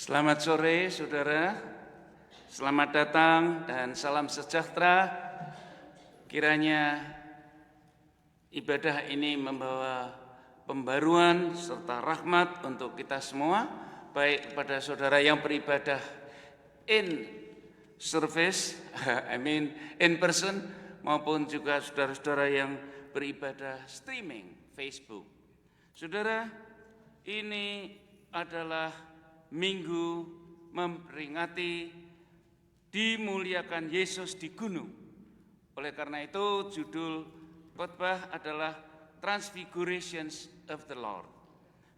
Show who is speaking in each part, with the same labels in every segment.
Speaker 1: Selamat sore saudara, selamat datang dan salam sejahtera. Kiranya ibadah ini membawa pembaruan serta rahmat untuk kita semua, baik kepada saudara yang beribadah in service, in person, maupun juga saudara-saudara yang beribadah streaming Facebook. Saudara, ini adalah Minggu memperingati dimuliakan Yesus di gunung. Oleh karena itu judul khotbah adalah Transfigurations of the Lord.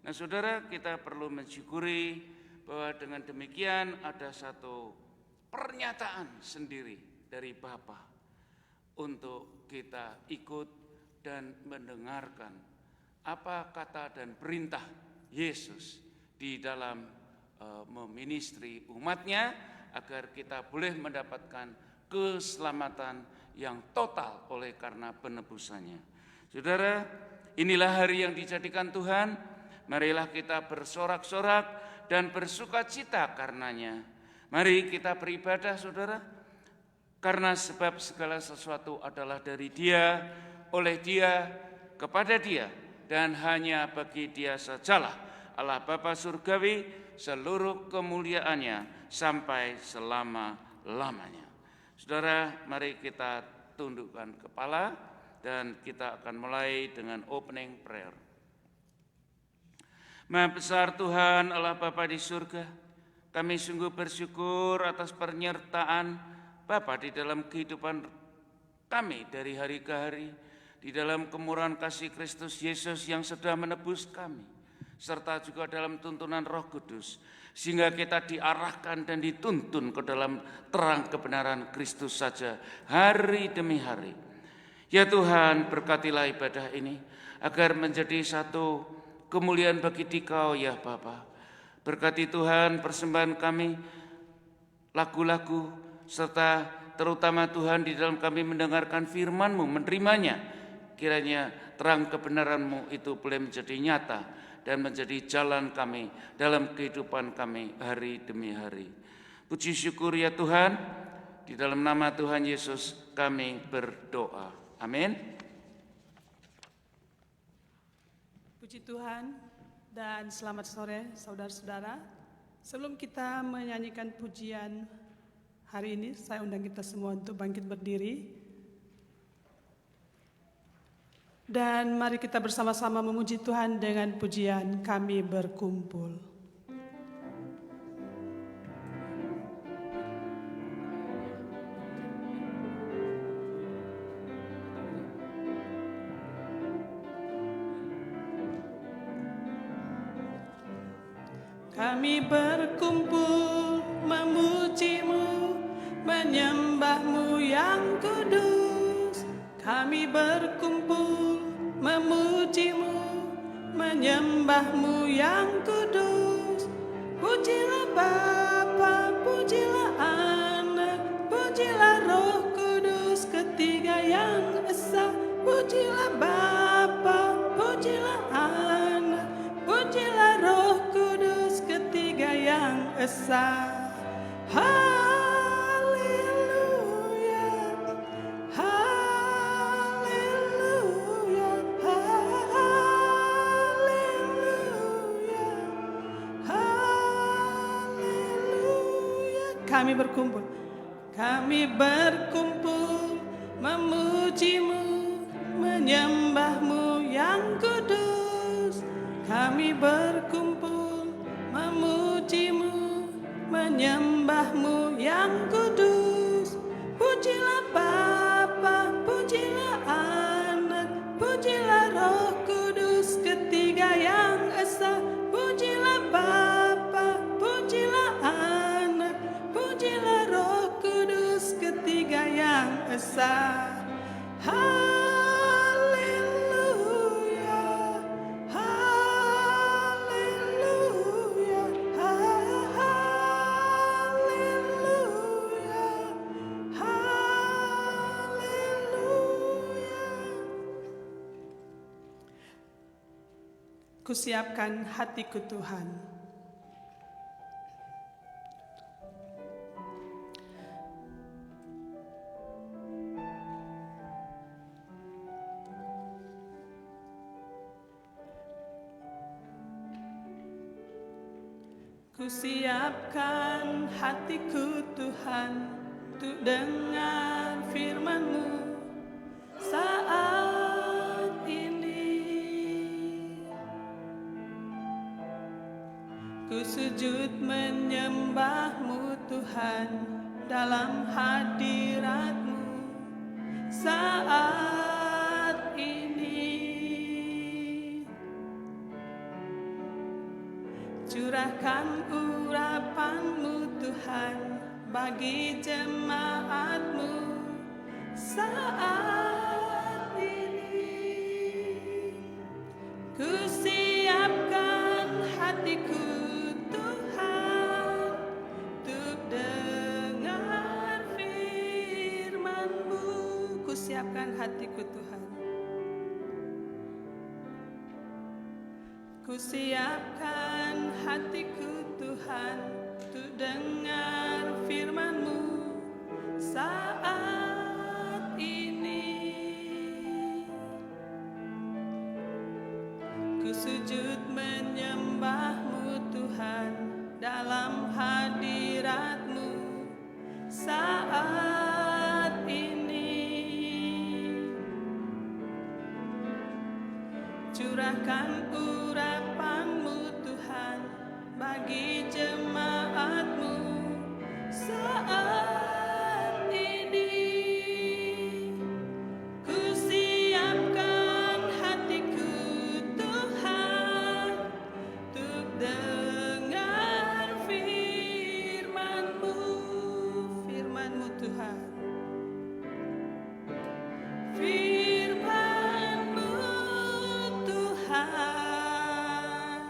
Speaker 1: Nah saudara, kita perlu mensyukuri bahwa dengan demikian ada satu pernyataan sendiri dari Bapa untuk kita ikut dan mendengarkan apa kata dan perintah Yesus di dalam meministri umatnya agar kita boleh mendapatkan keselamatan yang total oleh karena penebusannya. Saudara, inilah hari yang dijadikan Tuhan, marilah kita bersorak-sorak dan bersukacita karenanya. Mari kita beribadah saudara, karena sebab segala sesuatu adalah dari Dia, oleh Dia, kepada Dia, dan hanya bagi Dia sajalah Allah Bapa Surgawi seluruh kemuliaannya sampai selama-lamanya. Saudara, mari kita tundukkan kepala dan kita akan mulai dengan opening prayer. Maha besar Tuhan Allah Bapa di surga, kami sungguh bersyukur atas penyertaan Bapa di dalam kehidupan kami dari hari ke hari, di dalam kemurahan kasih Kristus Yesus yang sudah menebus kami, serta juga dalam tuntunan Roh Kudus, sehingga kita diarahkan dan dituntun ke dalam terang kebenaran Kristus saja hari demi hari. Ya Tuhan, berkatilah ibadah ini agar menjadi satu kemuliaan bagi Dikau ya Bapa. Berkati Tuhan persembahan kami, lagu-lagu, serta terutama Tuhan di dalam kami mendengarkan firman-Mu, menerimanya. Kiranya terang kebenaran-Mu itu boleh menjadi nyata dan menjadi jalan kami dalam kehidupan kami hari demi hari. Puji syukur ya Tuhan, di dalam nama Tuhan Yesus kami berdoa. Amin.
Speaker 2: Puji Tuhan dan selamat sore saudara-saudara. Sebelum kita menyanyikan pujian hari ini, saya undang kita semua untuk bangkit berdiri. Dan mari kita bersama-sama memuji Tuhan dengan pujian Kami Berkumpul. Kami berkumpul memuji-Mu, menyembah-Mu yang kudus. Kami berkumpul memuji-Mu, menyembah-Mu yang kudus. Pujilah Bapa, pujilah Anak, pujilah Roh Kudus, ketiga yang esa. Pujilah Bapa, pujilah Anak, pujilah Roh Kudus, ketiga yang esa. Kami berkumpul memuji-Mu, menyembah-Mu yang kudus. Kami berkumpul memuji-Mu, menyembah-Mu yang kudus. Pujilah Bapa, pujilah Anak, pujilah Roh Kudus, ketiga yang esa. Pujilah Bapa, pujilah Anak, pujilah Roh Kudus, ketiga yang esa. Haleluya, haleluya, haleluya, haleluya. Kusiapkan hatiku Tuhan. Kusiapkan hatiku Tuhan untuk dengar firman-Mu saat ini. Ku sujud menyembah-Mu Tuhan dalam hadirat-Mu saat ini. Curahkan urapan-Mu Tuhan bagi jemaat-Mu saat ini. Ku siapkan hatiku Tuhan untuk dengar firman-Mu. Ku siapkan hatiku Tuhan. Ku siapkan hatiku Tuhan untuk dengar firman-Mu saat ini. Ku sujud menyembah-Mu Tuhan dalam hadirat-Mu saat ini. Curahkan urapan-Mu Tuhan bagi jemaat-Mu saat ini. Ku siapkan hatiku Tuhan untuk dengar firman-Mu, firman-Mu Tuhan. Firman-Mu Tuhan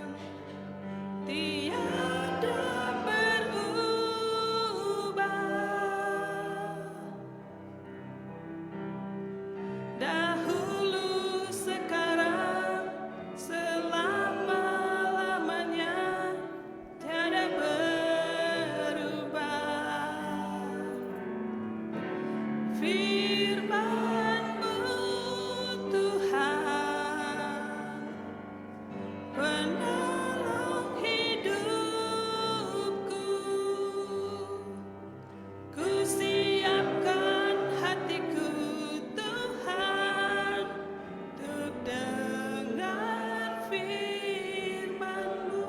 Speaker 2: tiada berubah, dahulu sekarang selama-lamanya tiada berubah. Firman-Mu Tuhan penolong hidupku. Ku siapkan hatiku Tuhan untuk dengar firman-Mu.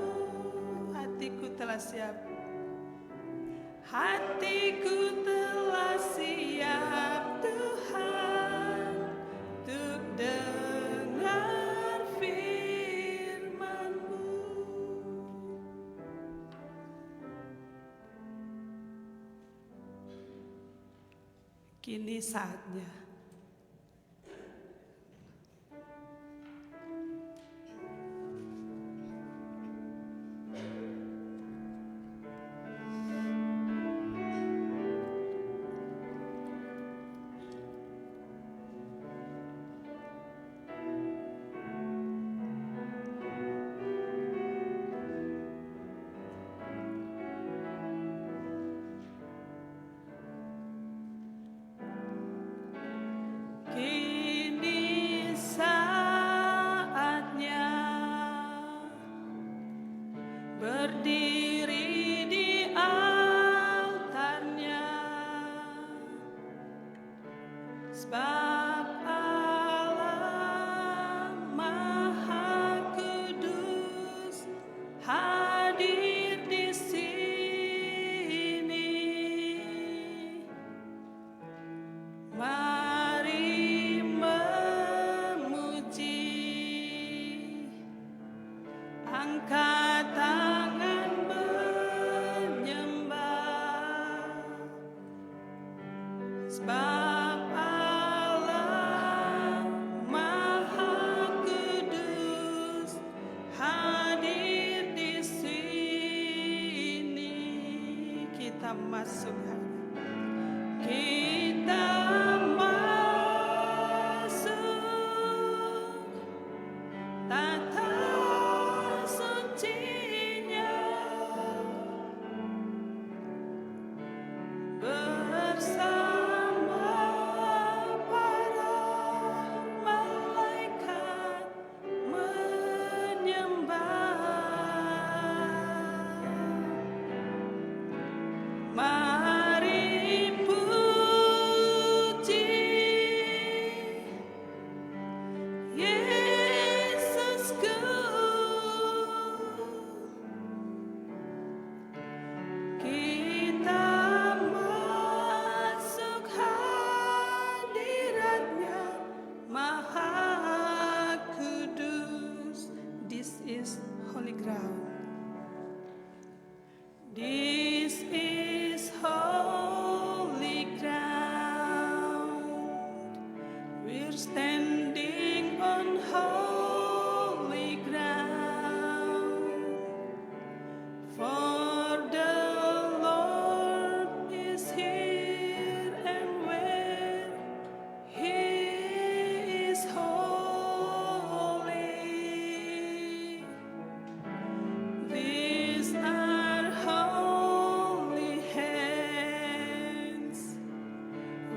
Speaker 2: Hatiku telah siap. Hatiku telah siap Tuhan untuk dengar firman-Mu. Kini saatnya. Kini saatnya berdiri di altarnya, sebab Allah Maha Kudus hadir di sini. Mari memuji, angkat tangan menyembah, sebab Allah Maha Kudus hadir di sini. Kita masuk, kita masuk tata sucinya bersama para malaikat menyembah.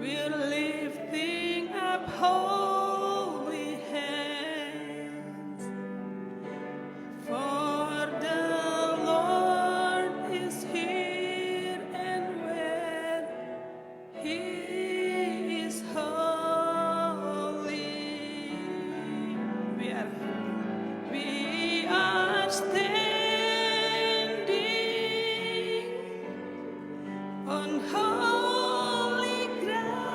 Speaker 2: we're lifting up holy hands, for the Lord is here, and where He is holy, we are standing on holy ground,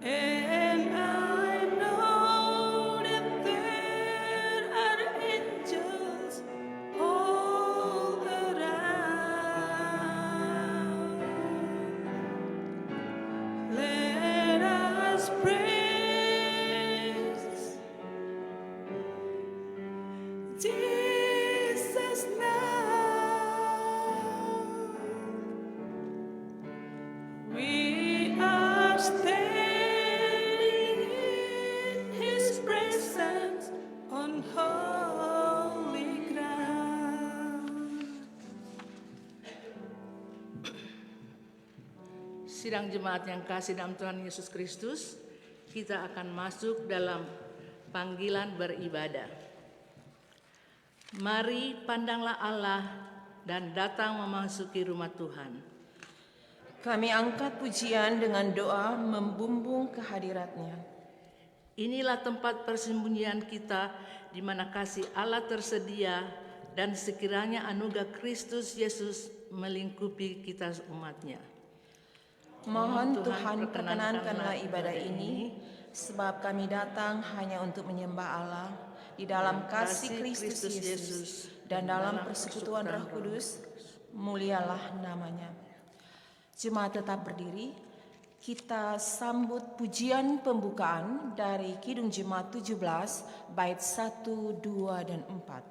Speaker 2: and I know that there are angels all around. Let us praise Jesus now. We are standing in His presence on holy ground.
Speaker 3: Sidang jemaat yang kasih dalam Tuhan Yesus Kristus, kita akan masuk dalam panggilan beribadah. Mari pandanglah Allah dan datang memasuki rumah Tuhan.
Speaker 4: Kami angkat pujian dengan doa membumbung ke hadirat-Nya.
Speaker 3: Inilah tempat persembunyian kita, di mana kasih Allah tersedia, dan sekiranya anugerah Kristus Yesus melingkupi kita umat-Nya.
Speaker 4: Mohon Tuhan perkenankanlah ibadah ini, sebab kami datang hanya untuk menyembah Allah di dalam kasih Kristus Yesus dan dalam persekutuan Roh Kudus. Mulialah namanya. Jemaat tetap berdiri. Kita sambut pujian pembukaan dari Kidung Jemaat 17 bait 1, 2, dan 4.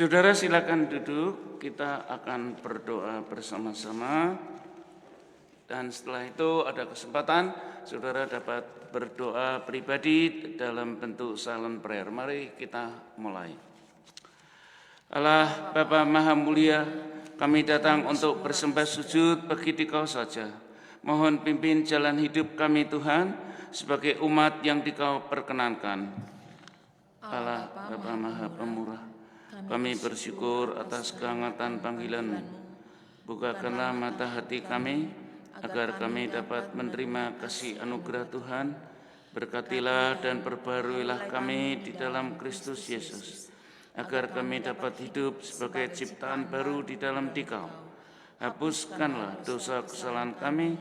Speaker 1: Saudara silakan duduk, kita akan berdoa bersama-sama. Dan setelah itu ada kesempatan saudara dapat berdoa pribadi dalam bentuk silent prayer. Mari kita mulai. Allah Bapa Maha Mulia, kami datang untuk bersembah sujud bagi Dikau saja. Mohon pimpin jalan hidup kami Tuhan sebagai umat yang Dikau perkenankan. Allah Bapa Maha Pemurah, kami bersyukur atas kehangatan panggilan-Mu. Bukakanlah mata hati kami, agar kami dapat menerima kasih anugerah Tuhan. Berkatilah dan perbaharuilah kami di dalam Kristus Yesus, agar kami dapat hidup sebagai ciptaan baru di dalam Dikau. Hapuskanlah dosa kesalahan kami,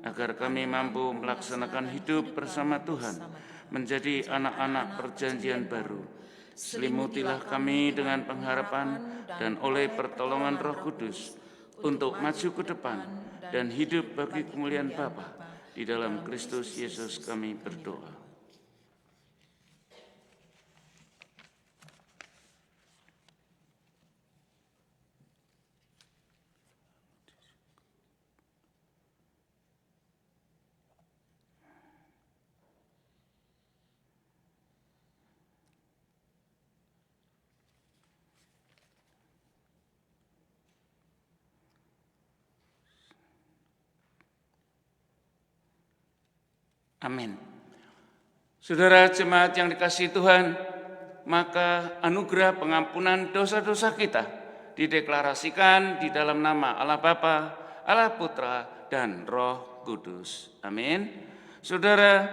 Speaker 1: agar kami mampu melaksanakan hidup bersama Tuhan, menjadi anak-anak perjanjian baru. Selimutilah kami dengan pengharapan dan oleh pertolongan Roh Kudus, untuk maju ke depan dan hidup bagi kemuliaan Bapa. Di dalam Kristus Yesus kami berdoa. Amin. Saudara jemaat yang dikasihi Tuhan, maka anugerah pengampunan dosa-dosa kita dideklarasikan di dalam nama Allah Bapa, Allah Putra, dan Roh Kudus. Amin. Saudara,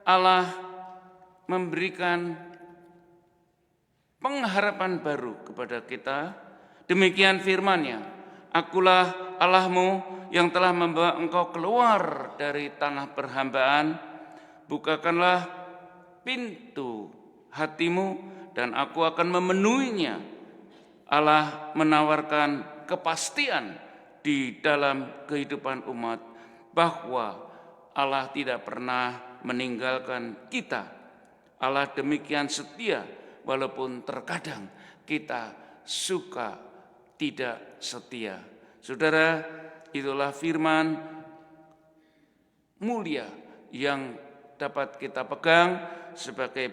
Speaker 1: Allah memberikan pengharapan baru kepada kita. Demikian firman-Nya, Akulah Allahmu yang telah membawa engkau keluar dari tanah perhambaan. Bukakanlah pintu hatimu dan aku akan memenuhinya. Allah menawarkan kepastian di dalam kehidupan umat bahwa Allah tidak pernah meninggalkan kita. Allah demikian setia walaupun terkadang kita suka tidak setia. Saudara, itulah firman mulia yang dapat kita pegang sebagai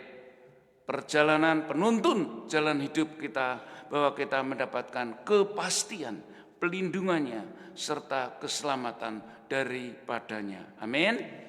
Speaker 1: perjalanan penuntun jalan hidup kita, bahwa kita mendapatkan kepastian, pelindungannya, serta keselamatan daripadanya. Amin.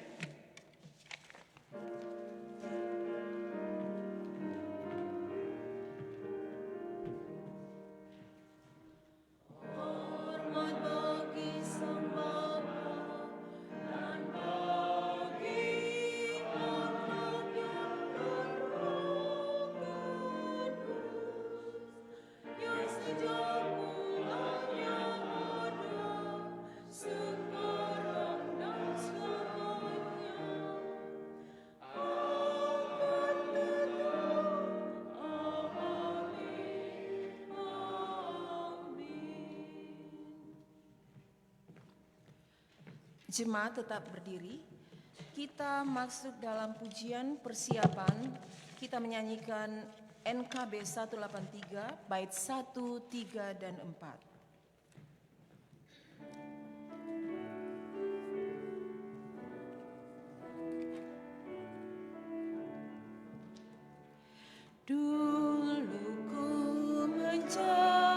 Speaker 4: Jemaat tetap berdiri. Kita masuk dalam pujian persiapan. Kita menyanyikan NKB 183 bait 1, 3, dan 4.
Speaker 5: Dulu ku merasa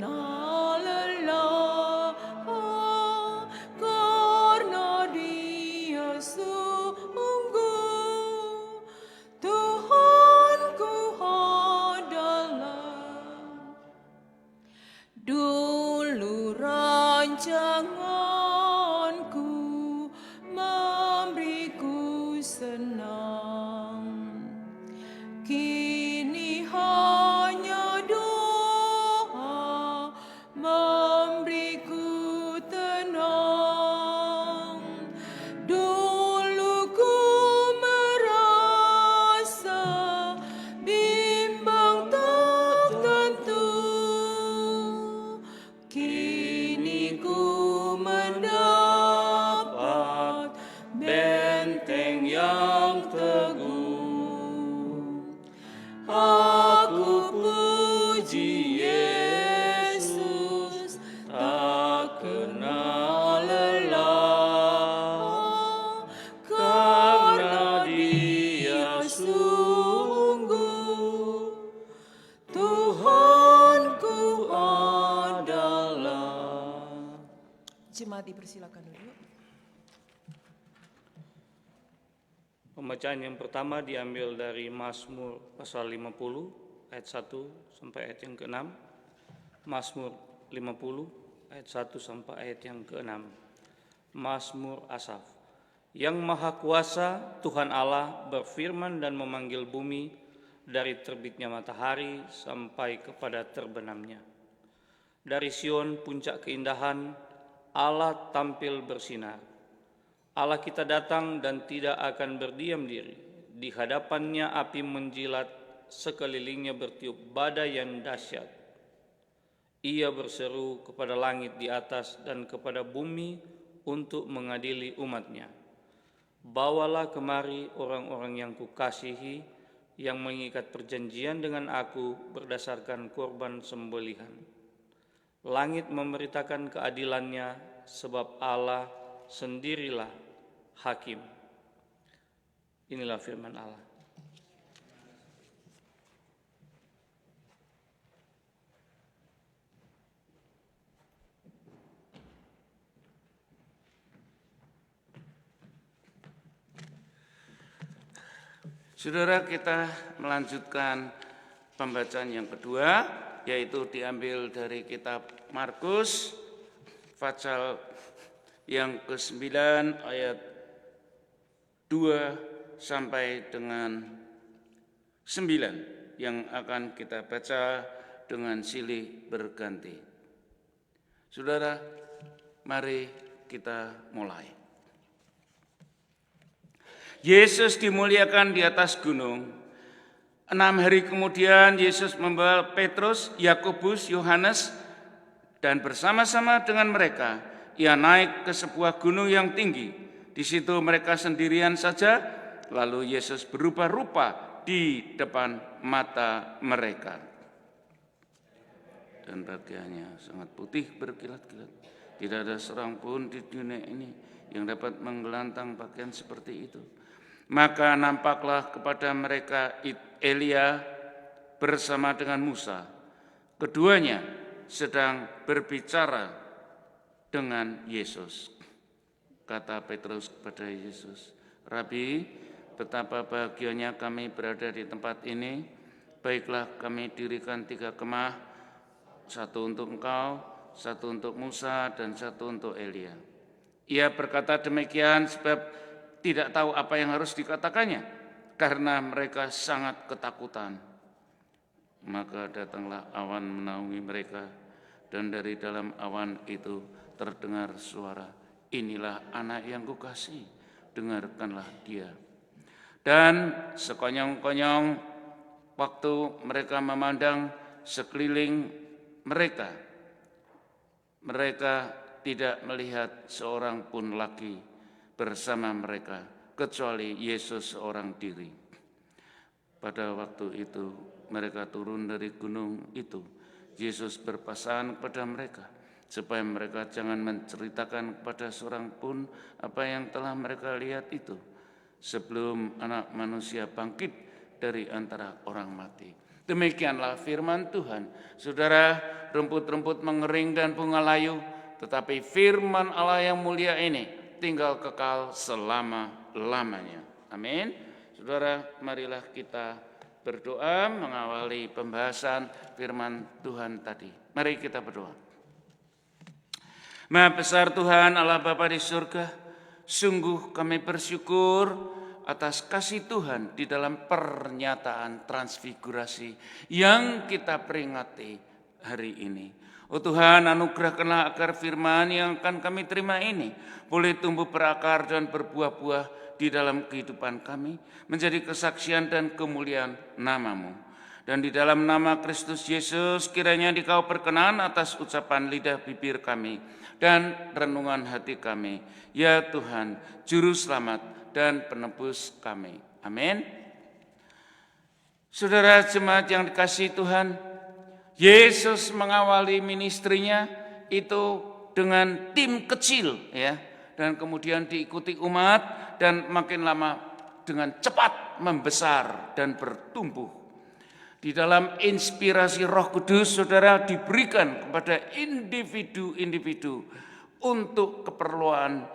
Speaker 4: kena lelah, karena Dia sungguh Tuhanku adalah. Dulu rancanganku memberiku senang, kini hanya doa memberiku tenang. Dulu ku merasa bimbang tak tentu, kini ku mendapat benteng yang teguh. Aku puji Yesus, tak kenal lelah, karena Dia sungguh Tuhanku adalah. Jemaat dipersilakan dulu.
Speaker 5: Pembacaan yang pertama diambil dari Mazmur pasal 50 ayat 1 sampai ayat yang ke-6. Mazmur 50 ayat 1 sampai ayat yang ke-6. Mazmur Asaf. Yang Maha Kuasa Tuhan Allah berfirman dan memanggil bumi dari terbitnya matahari sampai kepada terbenamnya. Dari Sion puncak keindahan Allah tampil bersinar. Allah kita datang dan tidak akan berdiam diri. Di hadapannya api menjilat, sekelilingnya bertiup badai yang dahsyat. Ia berseru kepada langit di atas dan kepada bumi untuk mengadili umatnya. Bawalah kemari orang-orang yang kukasihi, yang mengikat perjanjian dengan aku berdasarkan korban sembelihan. Langit memberitakan keadilannya, sebab Allah sendirilah hakim. Inilah firman Allah.
Speaker 1: Saudara, kita melanjutkan pembacaan yang kedua, yaitu diambil dari kitab Markus pasal yang ke-9 ayat 2 sampai dengan 9 yang akan kita baca dengan silih berganti. Saudara, mari kita mulai. Yesus dimuliakan di atas gunung. 6 hari kemudian Yesus membawa Petrus, Yakobus, Yohanes, dan bersama-sama dengan mereka ia naik ke sebuah gunung yang tinggi. Di situ mereka sendirian saja, lalu Yesus berubah rupa di depan mata mereka. Dan pakaiannya sangat putih berkilat-kilat. Tidak ada seorang pun di dunia ini yang dapat menggelantang pakaian seperti itu. Maka nampaklah kepada mereka Elia bersama dengan Musa. Keduanya sedang berbicara dengan Yesus. Kata Petrus kepada Yesus, "Rabi, betapa bahagianya kami berada di tempat ini. Baiklah, kami dirikan 3 kemah, 1 untuk engkau, 1 untuk Musa, dan 1 untuk Elia." Ia berkata demikian sebab tidak tahu apa yang harus dikatakannya, karena mereka sangat ketakutan. Maka datanglah awan menaungi mereka, dan dari dalam awan itu terdengar suara, "Inilah anak yang kukasihi, dengarkanlah dia." Dan sekonyong-konyong waktu mereka memandang sekeliling mereka, mereka tidak melihat seorang pun lagi bersama mereka, kecuali Yesus seorang diri. Pada waktu itu mereka turun dari gunung itu. Yesus berpesan kepada mereka, supaya mereka jangan menceritakan kepada seorang pun apa yang telah mereka lihat itu, sebelum Anak Manusia bangkit dari antara orang mati. Demikianlah firman Tuhan. Saudara, rumput-rumput mengering dan bunga layu, tetapi firman Allah yang mulia ini tinggal kekal selama-lamanya. Amin. Saudara, marilah kita berdoa mengawali pembahasan firman Tuhan tadi. Mari kita berdoa. Maha besar Tuhan Allah Bapa di surga, sungguh kami bersyukur atas kasih Tuhan di dalam pernyataan transfigurasi yang kita peringati hari ini. Oh Tuhan, anugerahkanlah agar firman yang akan kami terima ini boleh tumbuh berakar dan berbuah-buah di dalam kehidupan kami, menjadi kesaksian dan kemuliaan nama-Mu. Dan di dalam nama Kristus Yesus kiranya Dikau berkenan atas ucapan lidah bibir kami dan renungan hati kami. Ya Tuhan, Juru Selamat dan penebus kami. Amin. Saudara jemaat yang dikasihi Tuhan, Yesus mengawali ministrinya itu dengan tim kecil ya, dan kemudian diikuti umat dan makin lama dengan cepat membesar dan bertumbuh. Di dalam inspirasi Roh Kudus, saudara, diberikan kepada individu-individu untuk keperluan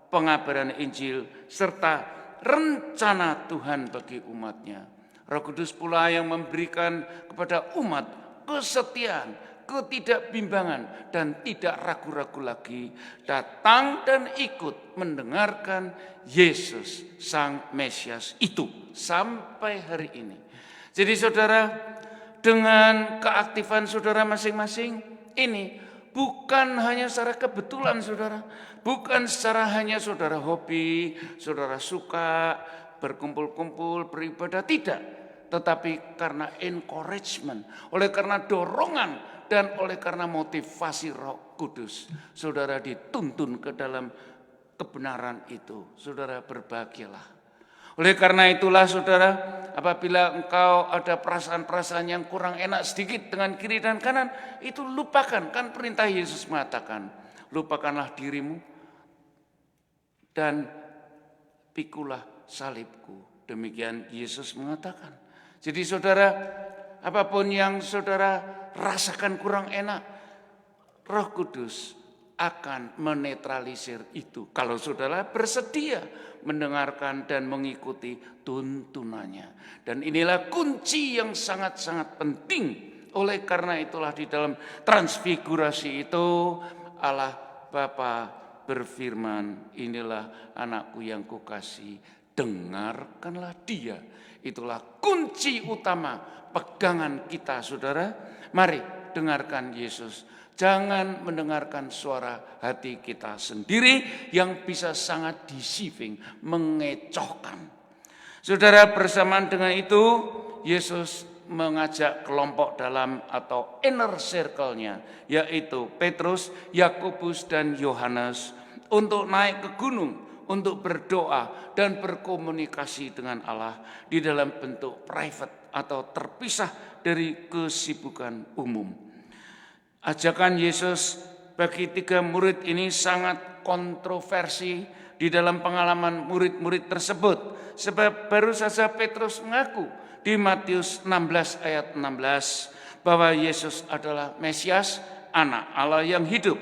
Speaker 1: pengabaran Injil serta rencana Tuhan bagi umatnya. Roh Kudus pula yang memberikan kepada umat kesetiaan, ketidakbimbangan, dan tidak ragu-ragu lagi datang dan ikut mendengarkan Yesus Sang Mesias itu sampai hari ini. Jadi saudara, dengan keaktifan saudara masing-masing ini bukan hanya secara kebetulan saudara, bukan secara hanya saudara hobi, saudara suka berkumpul-kumpul, beribadah, tidak. Tetapi karena encouragement, oleh karena dorongan dan oleh karena motivasi Roh Kudus, saudara dituntun ke dalam kebenaran itu. Saudara berbahagialah. Oleh karena itulah saudara, apabila engkau ada perasaan-perasaan yang kurang enak sedikit dengan kiri dan kanan, itu lupakan. Kan perintah Yesus mengatakan, lupakanlah dirimu dan pikulah salibku. Demikian Yesus mengatakan. Jadi saudara, apapun yang saudara rasakan kurang enak, Roh Kudus akan menetralisir itu. Kalau saudara bersedia mendengarkan dan mengikuti tuntunannya. Dan inilah kunci yang sangat-sangat penting. Oleh karena itulah di dalam transfigurasi itu Allah Bapa berfirman, inilah anakku yang kukasihi, dengarkanlah dia. Itulah kunci utama pegangan kita saudara. Mari dengarkan Yesus. Jangan mendengarkan suara hati kita sendiri yang bisa sangat deceiving, mengecohkan. Saudara, bersamaan dengan itu, Yesus mengajak kelompok dalam atau inner circle-nya, yaitu Petrus, Yakobus, dan Yohanes, untuk naik ke gunung, untuk berdoa dan berkomunikasi dengan Allah di dalam bentuk private atau terpisah dari kesibukan umum. Ajakan Yesus bagi 3 murid ini sangat kontroversi di dalam pengalaman murid-murid tersebut. Sebab baru saja Petrus mengaku di Matius 16 ayat 16 bahwa Yesus adalah Mesias, anak Allah yang hidup.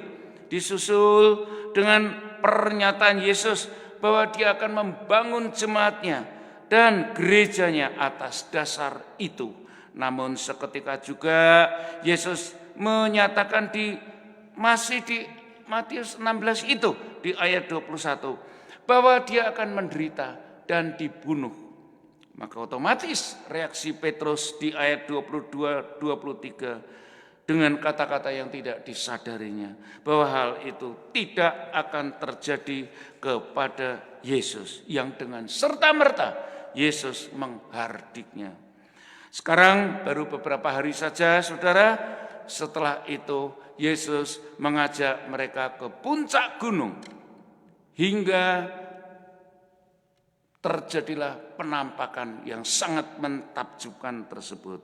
Speaker 1: Disusul dengan pernyataan Yesus bahwa dia akan membangun jemaatnya dan gerejanya atas dasar itu. Namun seketika juga Yesus menyatakan masih di Matius 16 itu di ayat 21 bahwa dia akan menderita dan dibunuh. Maka otomatis reaksi Petrus di ayat 22-23 dengan kata-kata yang tidak disadarinya bahwa hal itu tidak akan terjadi kepada Yesus yang dengan serta-merta Yesus menghardiknya. Sekarang baru beberapa hari saja saudara, setelah itu Yesus mengajak mereka ke puncak gunung hingga terjadilah penampakan yang sangat mentakjubkan tersebut.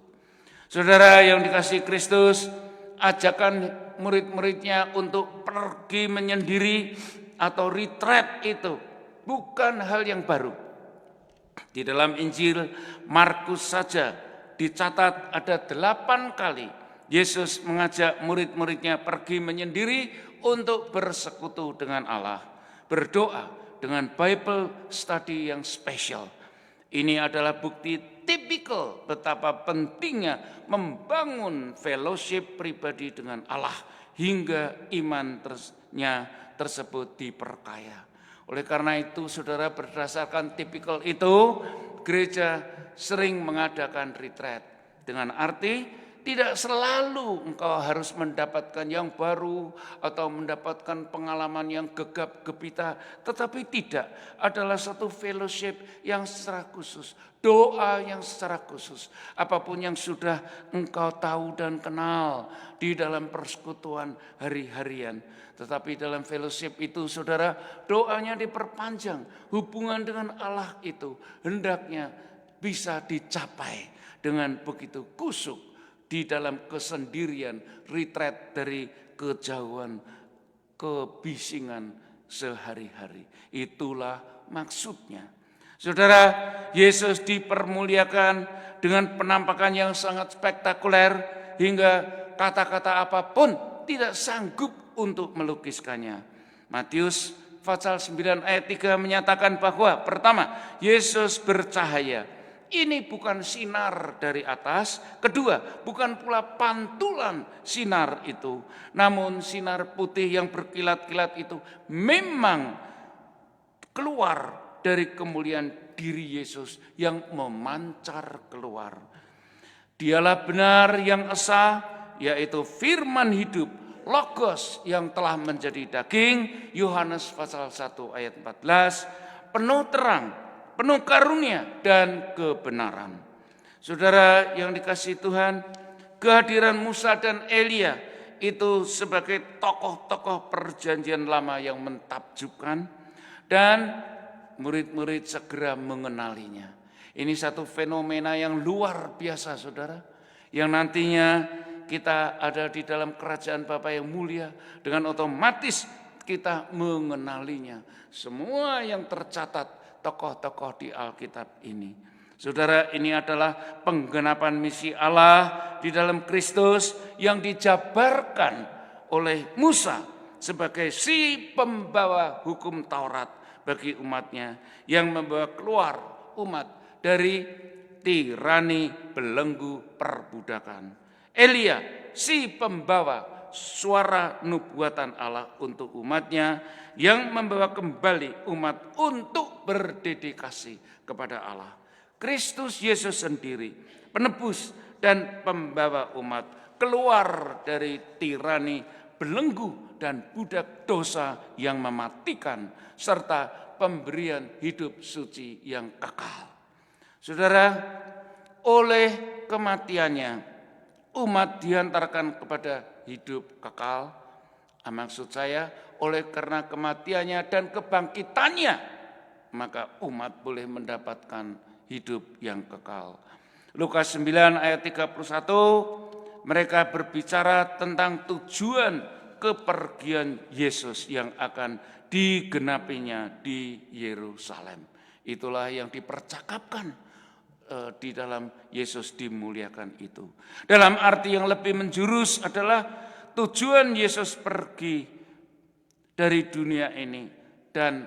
Speaker 1: Saudara yang dikasihi Kristus, ajakan murid-muridnya untuk pergi menyendiri atau retreat itu bukan hal yang baru. Di dalam Injil Markus saja dicatat ada 8 kali Yesus mengajak murid-muridnya pergi menyendiri untuk bersekutu dengan Allah, berdoa dengan Bible study yang spesial. Ini adalah bukti tipikal betapa pentingnya membangun fellowship pribadi dengan Allah hingga imannya tersebut diperkaya. Oleh karena itu, saudara, berdasarkan tipikal itu, gereja sering mengadakan retreat dengan arti tidak selalu engkau harus mendapatkan yang baru atau mendapatkan pengalaman yang gegap gempita, tetapi tidak, adalah satu fellowship yang secara khusus, doa yang secara khusus. Apapun yang sudah engkau tahu dan kenal di dalam persekutuan hari-harian, tetapi dalam fellowship itu, saudara, doanya diperpanjang. Hubungan dengan Allah itu hendaknya bisa dicapai dengan begitu kusuk di dalam kesendirian, retreat dari kejauhan, kebisingan sehari-hari. Itulah maksudnya. Saudara, Yesus dipermuliakan dengan penampakan yang sangat spektakuler hingga kata-kata apapun tidak sanggup untuk melukiskannya. Matius pasal 9 ayat 3 menyatakan bahwa pertama, Yesus bercahaya. Ini bukan sinar dari atas. Kedua, bukan pula pantulan sinar itu. Namun sinar putih yang berkilat-kilat itu memang keluar dari kemuliaan diri Yesus yang memancar keluar. Dialah benar yang esa, yaitu firman hidup, Logos yang telah menjadi daging. Yohanes pasal 1 ayat 14, penuh terang, penuh karunia dan kebenaran. Saudara yang dikasihi Tuhan, kehadiran Musa dan Elia itu sebagai tokoh-tokoh perjanjian lama yang mentakjubkan, dan murid-murid segera mengenalinya. Ini satu fenomena yang luar biasa, saudara, yang nantinya kita ada di dalam kerajaan Bapa yang mulia, dengan otomatis kita mengenalinya. Semua yang tercatat tokoh-tokoh di Alkitab ini. Saudara, ini adalah penggenapan misi Allah di dalam Kristus yang dijabarkan oleh Musa sebagai si pembawa hukum Taurat bagi umatnya, yang membawa keluar umat dari tirani belenggu perbudakan. Elia, si pembawa suara nubuatan Allah untuk umatnya, yang membawa kembali umat untuk berdedikasi kepada Allah. Kristus Yesus sendiri, penebus dan pembawa umat keluar dari tirani belenggu dan budak dosa yang mematikan, serta pemberian hidup suci yang kekal. Saudara, oleh kematiannya umat diantarkan kepada hidup kekal. Maksud saya, oleh karena kematiannya dan kebangkitannya, maka umat boleh mendapatkan hidup yang kekal. Lukas 9 ayat 31, mereka berbicara tentang tujuan kepergian Yesus yang akan digenapinya di Yerusalem. Itulah yang dipercakapkan di dalam Yesus dimuliakan itu. Dalam arti yang lebih menjurus adalah tujuan Yesus pergi dari dunia ini dan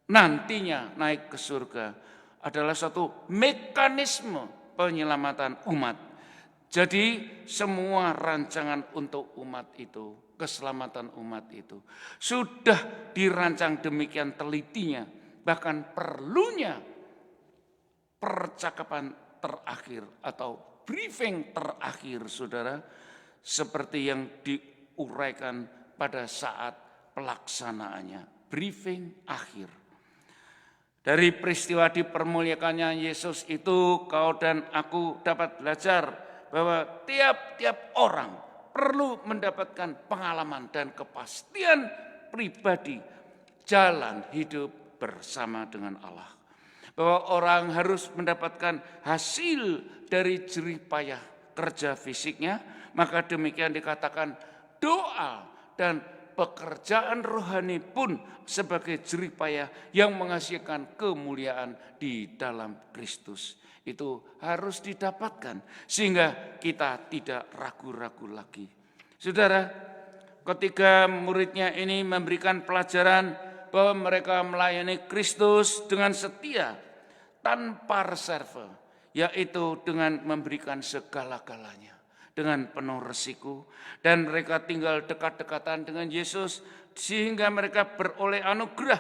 Speaker 1: nantinya naik ke surga adalah satu mekanisme penyelamatan umat. Jadi semua rancangan untuk umat itu, keselamatan umat itu sudah dirancang demikian telitinya, bahkan perlunya percakapan terakhir atau briefing terakhir, saudara, seperti yang diuraikan pada saat pelaksanaannya, briefing akhir. Dari peristiwa dipermuliakannya Yesus itu, kau dan aku dapat belajar bahwa tiap-tiap orang perlu mendapatkan pengalaman dan kepastian pribadi jalan hidup bersama dengan Allah. Bahwa orang harus mendapatkan hasil dari jerih payah kerja fisiknya, maka demikian dikatakan doa dan pekerjaan rohani pun sebagai jerih payah yang menghasilkan kemuliaan di dalam Kristus. Itu harus didapatkan sehingga kita tidak ragu-ragu lagi. Saudara, ketika muridnya ini memberikan pelajaran bahwa mereka melayani Kristus dengan setia tanpa reserve, yaitu dengan memberikan segala-galanya dengan penuh resiko, dan mereka tinggal dekat-dekatan dengan Yesus sehingga mereka beroleh anugerah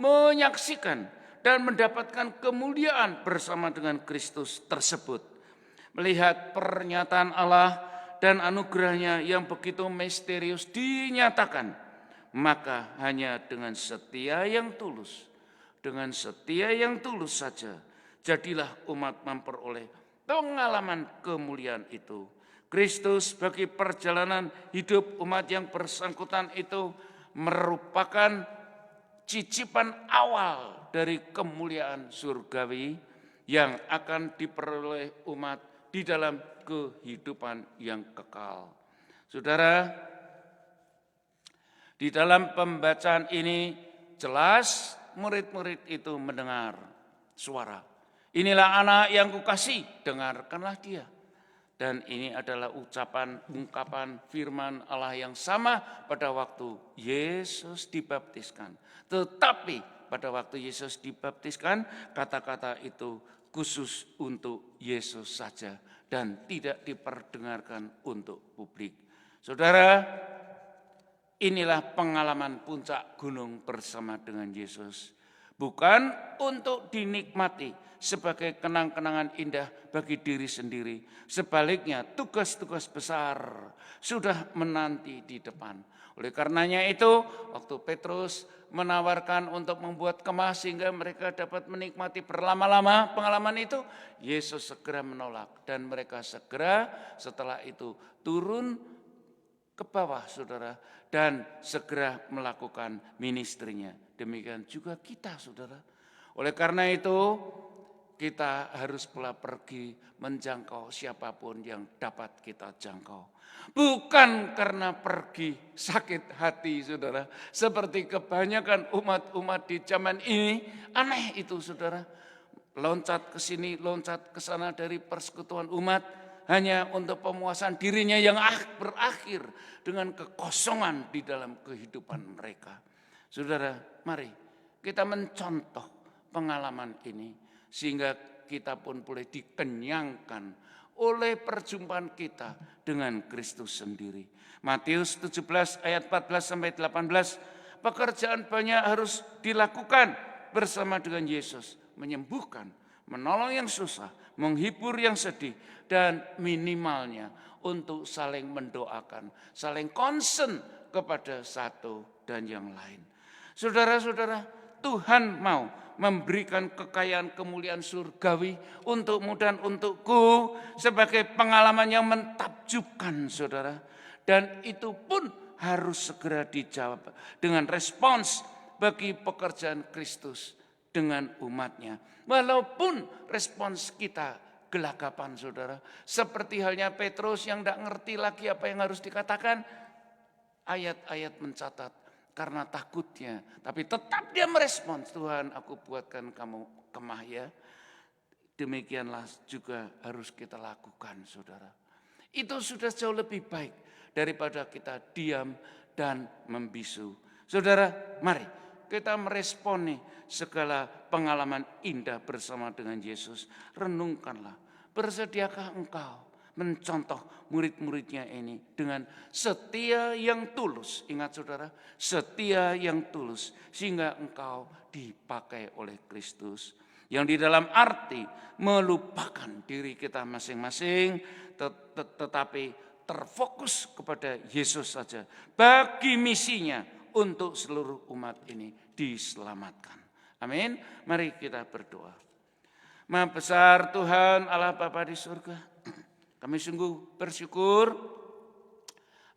Speaker 1: menyaksikan dan mendapatkan kemuliaan bersama dengan Kristus tersebut. Melihat pernyataan Allah dan anugerahnya yang begitu misterius dinyatakan, maka hanya dengan setia yang tulus saja, jadilah umat memperoleh pengalaman kemuliaan itu. Kristus bagi perjalanan hidup umat yang bersangkutan itu merupakan cicipan awal dari kemuliaan surgawi yang akan diperoleh umat di dalam kehidupan yang kekal. Saudara, di dalam pembacaan ini jelas murid-murid itu mendengar suara. Inilah anak yang kukasihi, dengarkanlah dia. Dan ini adalah ungkapan firman Allah yang sama pada waktu Yesus dibaptiskan. Tetapi pada waktu Yesus dibaptiskan, kata-kata itu khusus untuk Yesus saja dan tidak diperdengarkan untuk publik. Saudara, inilah pengalaman puncak gunung bersama dengan Yesus. Bukan untuk dinikmati sebagai kenang-kenangan indah bagi diri sendiri. Sebaliknya, tugas-tugas besar sudah menanti di depan. Oleh karenanya itu, waktu Petrus menawarkan untuk membuat kemah sehingga mereka dapat menikmati berlama-lama pengalaman itu, Yesus segera menolak. Dan mereka segera setelah itu turun ke bawah, saudara, dan segera melakukan ministrinya. Demikian juga kita, saudara. Oleh karena itu, kita harus pula pergi menjangkau siapapun yang dapat kita jangkau. Bukan karena pergi sakit hati, saudara. Seperti kebanyakan umat-umat di zaman ini, aneh itu, saudara. Loncat ke sini, loncat ke sana dari persekutuan umat, hanya untuk pemuasan dirinya yang berakhir dengan kekosongan di dalam kehidupan mereka. Saudara, mari kita mencontoh pengalaman ini sehingga kita pun boleh dikenyangkan oleh perjumpaan kita dengan Kristus sendiri. Matius 17 ayat 14 sampai 18, pekerjaan banyak harus dilakukan bersama dengan Yesus, menyembuhkan, menolong yang susah, menghibur yang sedih, dan minimalnya untuk saling mendoakan, saling concern kepada satu dan yang lain. Saudara-saudara, Tuhan mau memberikan kekayaan kemuliaan surgawi untukmu dan untukku sebagai pengalaman yang mentakjubkan, saudara. Dan itu pun harus segera dijawab dengan respons bagi pekerjaan Kristus dengan umatnya. Walaupun respons kita gelagapan, saudara. Seperti halnya Petrus yang tidak ngerti lagi apa yang harus dikatakan. Ayat-ayat mencatat karena takutnya. Tapi tetap dia merespons, Tuhan aku buatkan kamu kemah ya. Demikianlah juga harus kita lakukan, saudara. Itu sudah jauh lebih baik daripada kita diam dan membisu. Saudara, mari kita meresponi segala pengalaman indah bersama dengan Yesus. Renungkanlah, bersediakah engkau mencontoh murid-muridnya ini dengan setia yang tulus. Ingat saudara, setia yang tulus sehingga engkau dipakai oleh Kristus. Yang di dalam arti melupakan diri kita masing-masing, tetapi terfokus kepada Yesus saja. Bagi misinya untuk seluruh umat ini diselamatkan. Amin. Mari kita berdoa. Maha besar Tuhan Allah Bapa di surga, kami sungguh bersyukur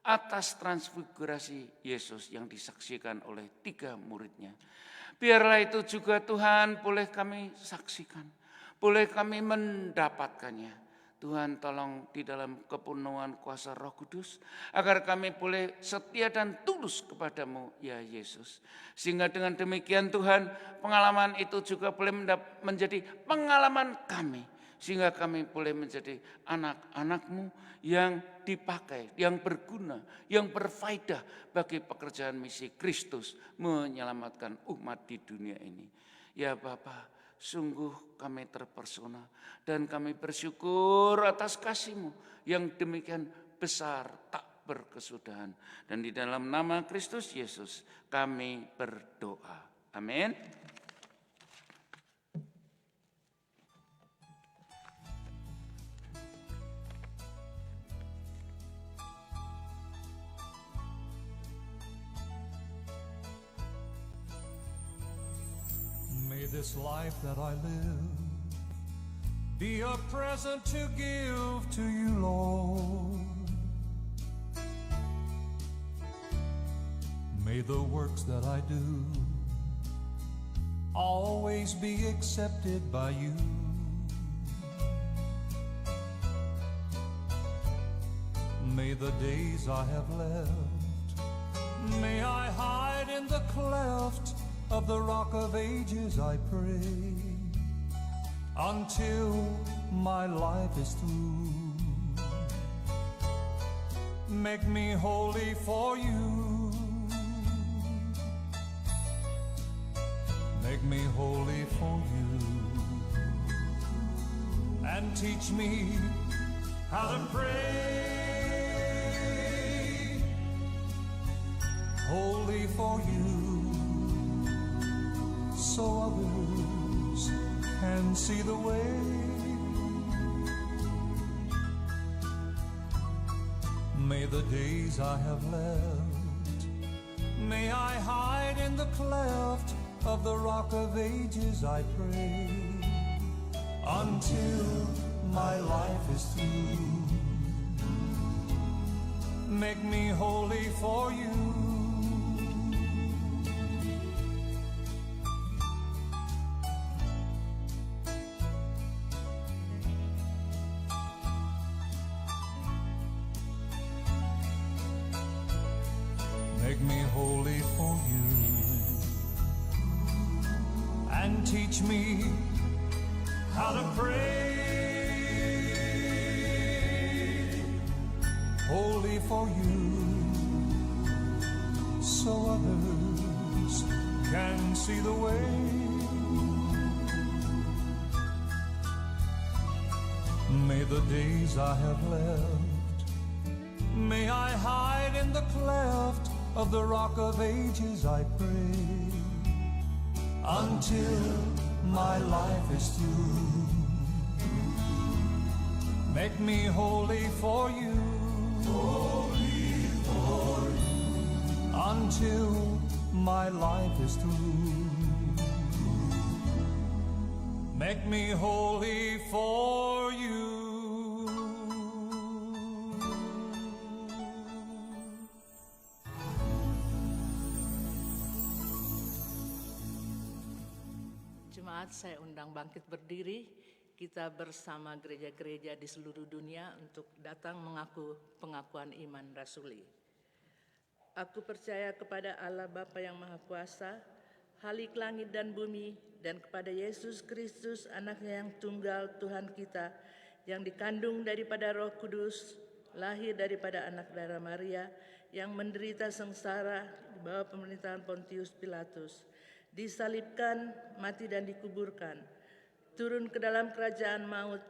Speaker 1: atas transfigurasi Yesus yang disaksikan oleh 3 muridnya. Biarlah itu juga Tuhan boleh kami saksikan, boleh kami mendapatkannya. Tuhan tolong di dalam kepenuhan kuasa Roh Kudus, agar kami boleh setia dan tulus kepadamu ya Yesus. Sehingga dengan demikian Tuhan, pengalaman itu juga boleh menjadi pengalaman kami. Sehingga kami boleh menjadi anak-anak-Mu yang dipakai, yang berguna, yang berfaedah bagi pekerjaan misi Kristus menyelamatkan umat di dunia ini. Ya Bapa, sungguh kami terpersona dan kami bersyukur atas kasih-Mu yang demikian besar tak berkesudahan. Dan di dalam nama Kristus Yesus kami berdoa. Amin.
Speaker 6: May this life that I live be a present to give to you, Lord. May the works that I do always be accepted by you. May the days I have left, may I hide in the cleft of the rock of ages, I pray, until my life is through. Make me holy for you. Make me holy for you. And teach me how to pray. Holy for you, so others can see the way. May the days I have left, may I hide in the cleft of the rock of ages, I pray, until my life is through. Make me holy for you. Make me holy for you, and teach me how to pray. Holy for you, so others can see the way. May the days I have left, may I hide in the cleft of the rock of ages, I pray, until my life is through. Make me holy for you, holy for you, until my life is through. Make me holy for you.
Speaker 3: Jemaat, saya undang bangkit berdiri. Kita bersama gereja-gereja di seluruh dunia untuk datang mengaku pengakuan iman rasuli. Aku percaya kepada Allah Bapa yang Maha Kuasa, Khalik langit dan bumi, dan kepada Yesus Kristus, anaknya yang tunggal Tuhan kita, yang dikandung daripada Roh Kudus, lahir daripada anak darah Maria, yang menderita sengsara di bawah pemerintahan Pontius Pilatus, disalibkan, mati dan dikuburkan, turun ke dalam kerajaan maut,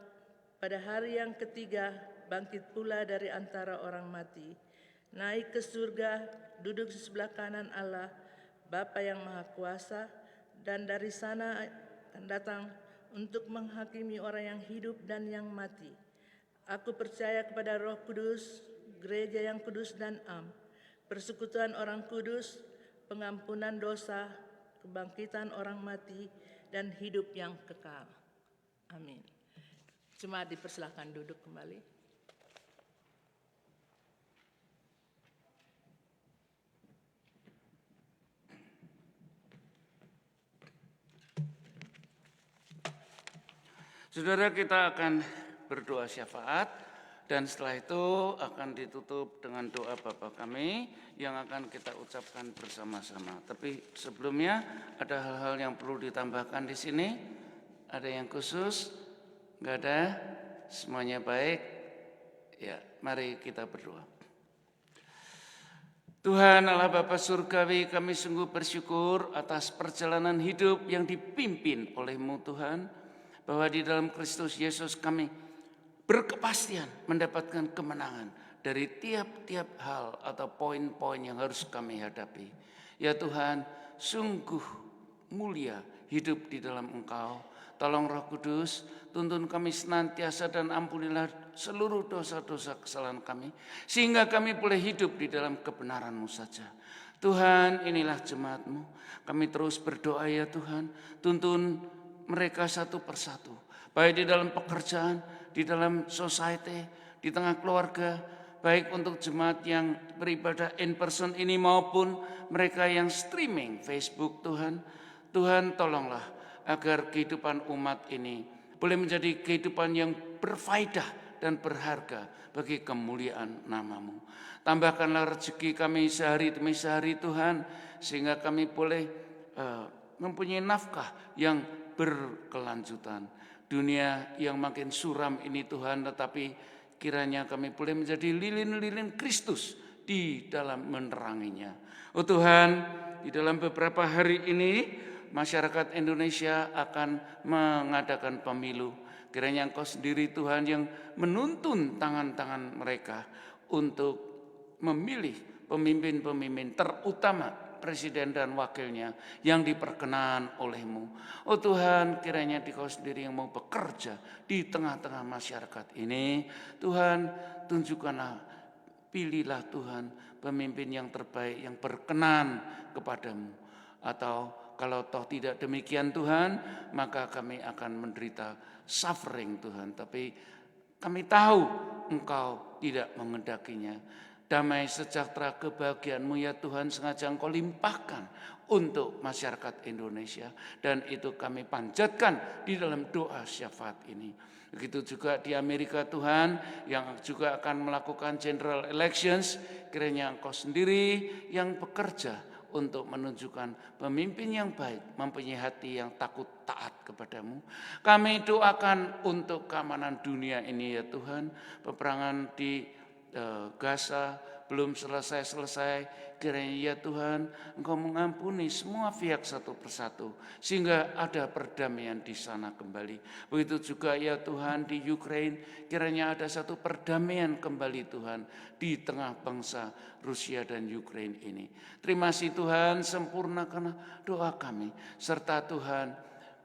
Speaker 3: pada hari yang ketiga bangkit pula dari antara orang mati, naik ke surga, duduk di sebelah kanan Allah, Bapa yang Maha Kuasa, dan dari sana akan datang untuk menghakimi orang yang hidup dan yang mati. Aku percaya kepada Roh Kudus, gereja yang kudus dan am, persekutuan orang kudus, pengampunan dosa, kebangkitan orang mati, dan hidup yang kekal. Amin. Jemaat dipersilakan duduk kembali.
Speaker 1: Saudara, kita akan berdoa syafaat, dan setelah itu akan ditutup dengan doa Bapa kami yang akan kita ucapkan bersama-sama. Tapi sebelumnya ada hal-hal yang perlu ditambahkan di sini. Ada yang khusus? Enggak ada? Semuanya baik? Ya, mari kita berdoa. Tuhan Allah Bapa Surgawi, kami sungguh bersyukur atas perjalanan hidup yang dipimpin oleh-Mu Tuhan, bahwa di dalam Kristus Yesus kami berkepastian mendapatkan kemenangan dari tiap-tiap hal atau poin-poin yang harus kami hadapi. Ya Tuhan, sungguh mulia hidup di dalam Engkau. Tolong Roh Kudus, tuntun kami senantiasa dan ampunilah seluruh dosa-dosa kesalahan kami, sehingga kami boleh hidup di dalam kebenaran-Mu saja. Tuhan, inilah jemaat-Mu. Kami terus berdoa ya Tuhan, tuntun mereka satu persatu, baik di dalam pekerjaan, di dalam society, di tengah keluarga, baik untuk jemaat yang beribadah in person ini maupun mereka yang streaming Facebook Tuhan. Tuhan tolonglah agar kehidupan umat ini boleh menjadi kehidupan yang berfaedah dan berharga bagi kemuliaan nama-Mu. Tambahkanlah rezeki kami sehari demi sehari Tuhan, sehingga kami boleh mempunyai nafkah yang berkelanjutan. Dunia yang makin suram ini Tuhan, tetapi kiranya kami boleh menjadi lilin-lilin Kristus di dalam meneranginya. Oh Tuhan, di dalam beberapa hari ini masyarakat Indonesia akan mengadakan pemilu. Kiranya Engkau sendiri Tuhan yang menuntun tangan-tangan mereka untuk memilih pemimpin-pemimpin, terutama presiden dan wakilnya yang diperkenan oleh-Mu. Oh Tuhan, kiranya Engkau sendiri yang mau bekerja di tengah-tengah masyarakat ini. Tuhan, tunjukkanlah, pilihlah Tuhan pemimpin yang terbaik, yang berkenan kepadamu. Atau kalau toh tidak demikian Tuhan, maka kami akan menderita suffering Tuhan. Tapi kami tahu Engkau tidak mengendakinya. Damai sejahtera kebahagiaan-Mu ya Tuhan sengaja Engkau limpahkan untuk masyarakat Indonesia. Dan itu kami panjatkan di dalam doa syafaat ini. Begitu juga di Amerika Tuhan yang juga akan melakukan general elections. Kiranya Engkau sendiri yang bekerja untuk menunjukkan pemimpin yang baik, mempunyai hati yang takut taat kepadamu. Kami doakan untuk keamanan dunia ini ya Tuhan. Peperangan di Gaza belum selesai-selesai. Kiranya ya Tuhan, Engkau mengampuni semua pihak satu persatu, sehingga ada perdamaian di sana kembali. Begitu juga ya Tuhan di Ukraina, kiranya ada satu perdamaian kembali Tuhan di tengah bangsa Rusia dan Ukraina ini. Terima kasih Tuhan, sempurnakanlah doa kami, serta Tuhan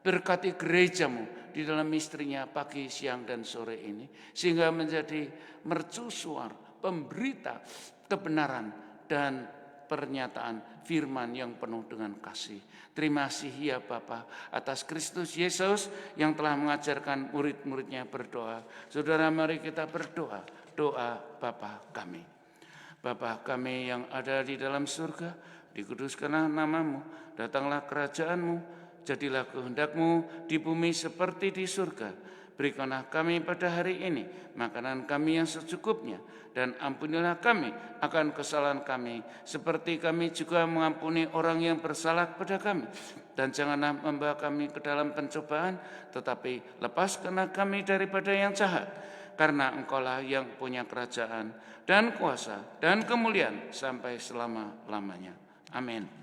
Speaker 1: berkati gereja-Mu di dalam istrinya pagi, siang, dan sore ini, sehingga menjadi mercusuar pemberita kebenaran dan pernyataan firman yang penuh dengan kasih. Terima kasih ya Bapa atas Kristus Yesus yang telah mengajarkan murid-muridnya berdoa. Saudara, mari kita berdoa, doa Bapa kami. Bapa kami yang ada di dalam surga, dikuduskanlah nama-Mu, datanglah kerajaan-Mu, jadilah kehendak-Mu di bumi seperti di surga. Berikanlah kami pada hari ini makanan kami yang secukupnya, dan ampunilah kami akan kesalahan kami, seperti kami juga mengampuni orang yang bersalah kepada kami. Dan janganlah membawa kami ke dalam pencobaan, tetapi lepaskanlah kami daripada yang jahat. Karena Engkaulah yang punya kerajaan dan kuasa dan kemuliaan sampai selama-lamanya. Amin.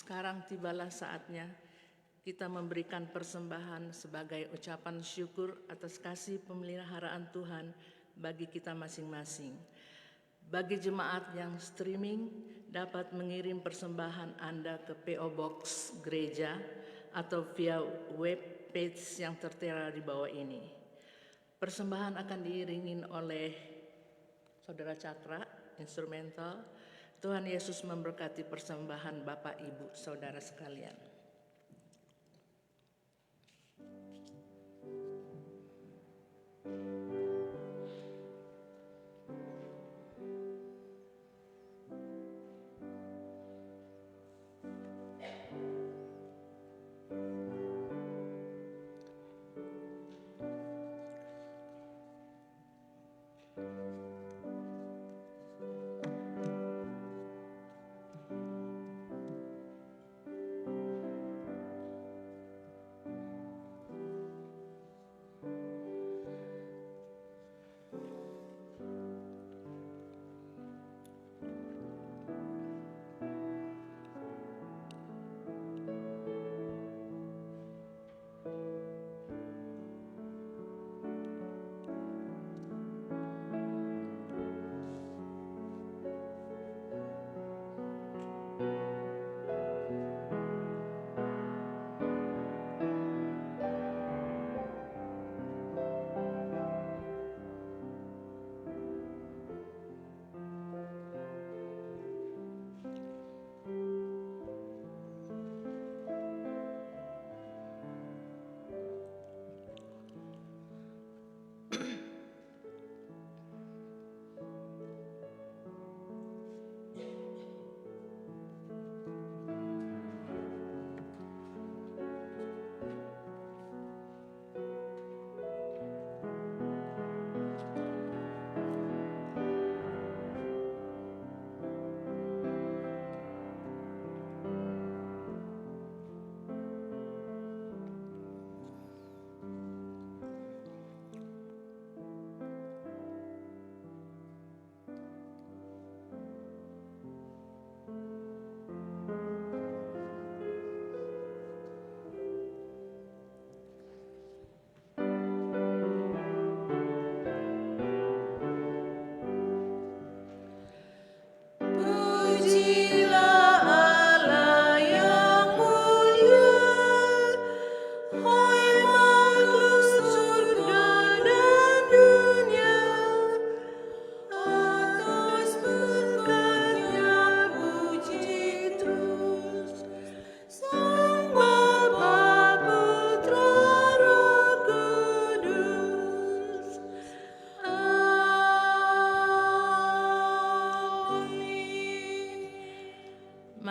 Speaker 3: Sekarang tibalah saatnya kita memberikan persembahan sebagai ucapan syukur atas kasih pemeliharaan Tuhan bagi kita masing-masing. Bagi jemaat yang streaming dapat mengirim persembahan Anda ke PO Box Gereja atau via web page yang tertera di bawah ini. Persembahan akan diiringin oleh Saudara Cakra, instrumental. Tuhan Yesus memberkati persembahan Bapak, Ibu, Saudara sekalian.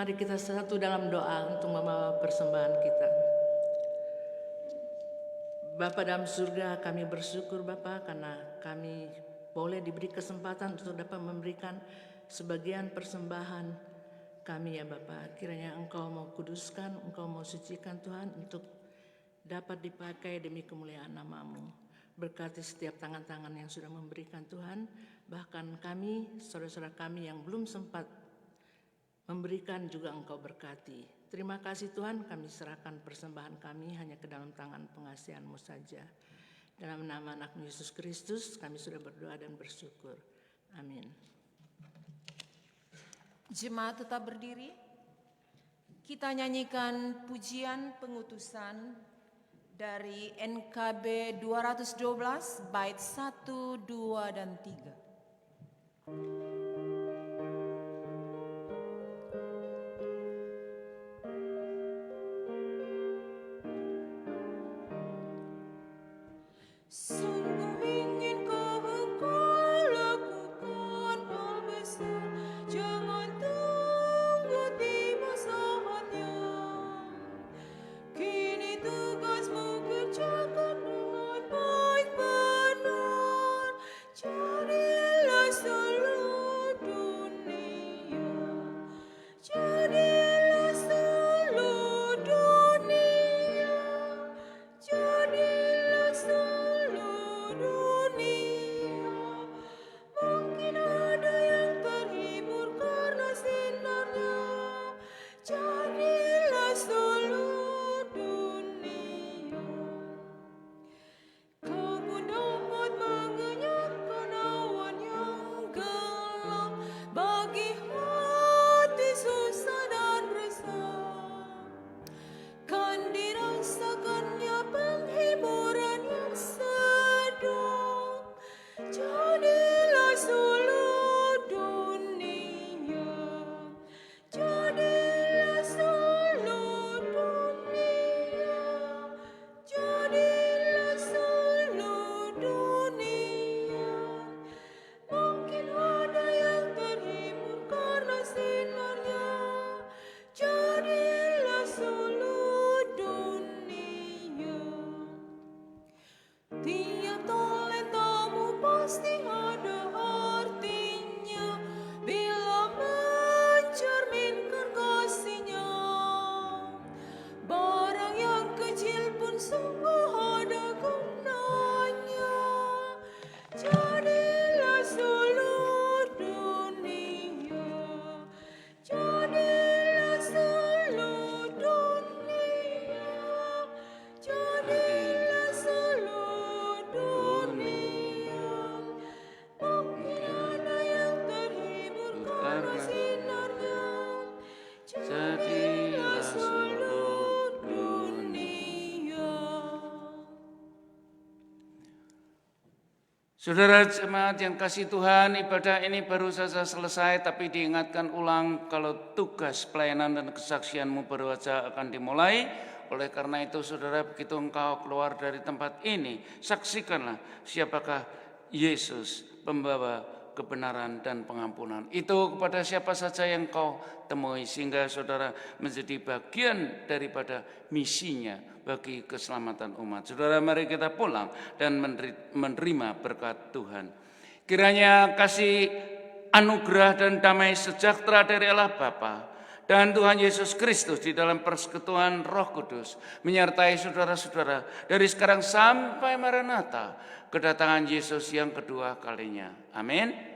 Speaker 3: Mari kita satu dalam doa untuk membawa persembahan kita. Bapa dalam surga, kami bersyukur Bapa karena kami boleh diberi kesempatan untuk dapat memberikan sebagian persembahan kami ya Bapa. Kiranya Engkau mau kuduskan, Engkau mau sucikan Tuhan untuk dapat dipakai demi kemuliaan nama-Mu. Berkati setiap tangan-tangan yang sudah memberikan Tuhan, bahkan kami, saudara-saudara kami yang belum sempat memberikan juga Engkau berkati. Terima kasih Tuhan, kami serahkan persembahan kami hanya ke dalam tangan pengasihan-Mu saja. Dalam nama anak-Mu Yesus Kristus kami sudah berdoa dan bersyukur. Amin.
Speaker 4: Jemaat tetap berdiri. Kita nyanyikan pujian pengutusan dari NKB 212 bait 1, 2, dan 3. Sungguh ingin kau engkau lakukan hal besar, jangan tunggu tiba saatnya. Kini tugasmu kerjakan dengan baik benar, jadilah seluruh dunia, jadilah seluruh dunia, jadilah seluruh dunia. Mungkin ada yang terhibur karena sinarnya, jadilah seluruh dunia. Kau pun dapat mengenyangkan awan yang gelap bagi hati susah dan resah. Kan dirasakannya penghiburan yang sedap, jadilah seluruh dunia, jadilah seluruh dunia, jadilah seluruh dunia. Mungkin ada yang terhibur karena sinarnya, jadilah seluruh dunia. Tiap talentamu pasti ada artinya bila mencerminkan kasihnya. Barang yang kecil pun sungguh ada gunanya, jadilah seluruh dunia, jadilah seluruh dunia, jadilah seluruh dunia. Mungkin ada yang terhibur karena sinarnya, jadilah seluruh dunia.
Speaker 1: Saudara jemaat yang kasih Tuhan, ibadah ini baru saja selesai, tapi diingatkan ulang kalau tugas pelayanan dan kesaksianmu baru saja akan dimulai. Oleh karena itu, saudara, begitu engkau keluar dari tempat ini, saksikanlah siapakah Yesus, pembawa kebenaran dan pengampunan. Itu kepada siapa saja yang kau temui, sehingga saudara menjadi bagian daripada misinya bagi keselamatan umat. Saudara, mari kita pulang dan menerima berkat Tuhan. Kiranya kasih, anugerah dan damai sejahtera dari Allah Bapa dan Tuhan Yesus Kristus di dalam persekutuan Roh Kudus menyertai saudara-saudara dari sekarang sampai Maranatha, kedatangan Yesus yang kedua kalinya. Amin.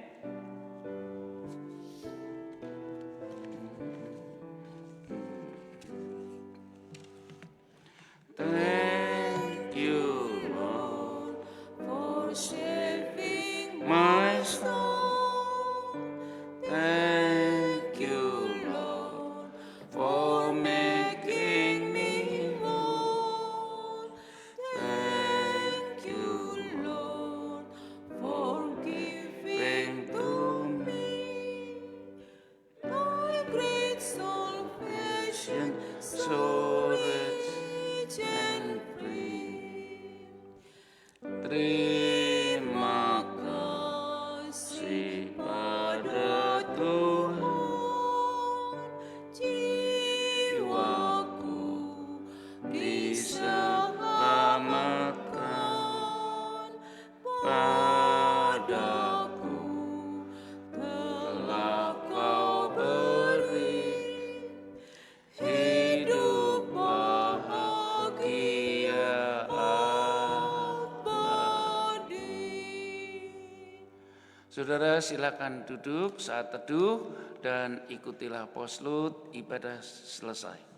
Speaker 1: Thank you, Lord,
Speaker 4: For saving
Speaker 1: my soul. Thank you, Lord, for making me whole. Thank you, Lord, for giving Saudara silakan duduk saat teduh dan ikutilah poslut ibadah selesai.